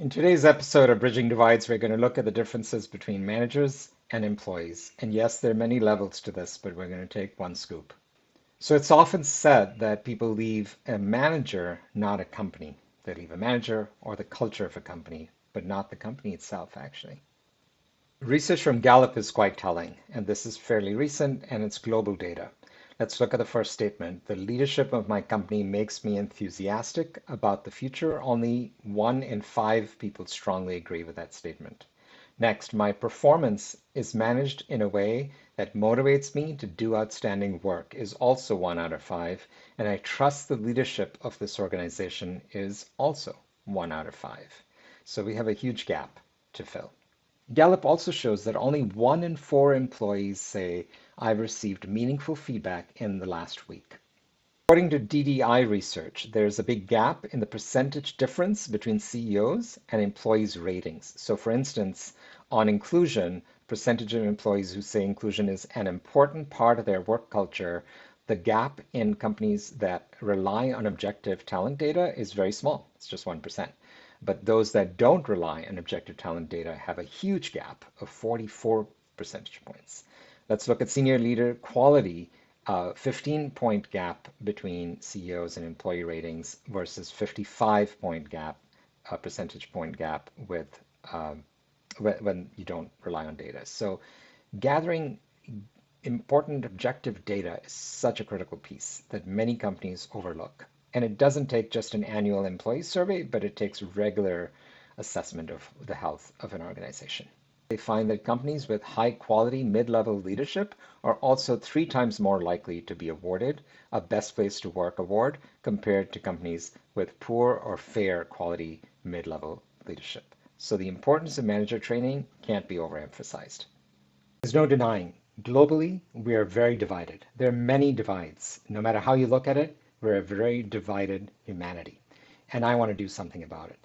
In today's episode of Bridging Divides, we're going to look at the differences between managers and employees. And yes, there are many levels to this, but we're going to take one scoop. So it's often said that people leave a manager, not a company. They leave a manager or the culture of a company, but not the company itself, actually. Research from Gallup is quite telling, and this is fairly recent and it's global data. Let's look at the first statement. The leadership of my company makes me enthusiastic about the future. Only 1 in 5 people strongly agree with that statement. Next, my performance is managed in a way that motivates me to do outstanding work is also 1 out of 5, and I trust the leadership of this organization is also 1 out of 5. So we have a huge gap to fill. Gallup also shows that only 1 in 4 employees say, I've received meaningful feedback in the last week. According to DDI research, there's a big gap in the percentage difference between CEOs and employees' ratings. So for instance, on inclusion, percentage of employees who say inclusion is an important part of their work culture, the gap in companies that rely on objective talent data is very small. It's just 1%. But those that don't rely on objective talent data have a huge gap of 44 percentage points. Let's look at senior leader quality. 15-point gap between CEOs and employee ratings versus 55-point gap, percentage point gap with when you don't rely on data. So gathering important objective data is such a critical piece that many companies overlook. And it doesn't take just an annual employee survey, but it takes regular assessment of the health of an organization. They find that companies with high quality mid-level leadership are also 3 times more likely to be awarded a Best Place to Work award compared to companies with poor or fair quality mid-level leadership. So the importance of manager training can't be overemphasized. There's no denying, globally, we are very divided. There are many divides. No matter how you look at it, we're a very divided humanity. And I want to do something about it.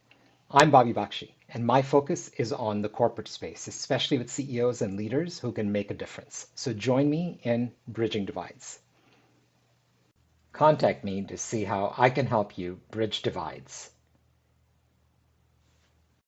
I'm Bakshi, and my focus is on the corporate space, especially with CEOs and leaders who can make a difference. So join me in Bridging Divides. Contact me to see how I can help you bridge divides.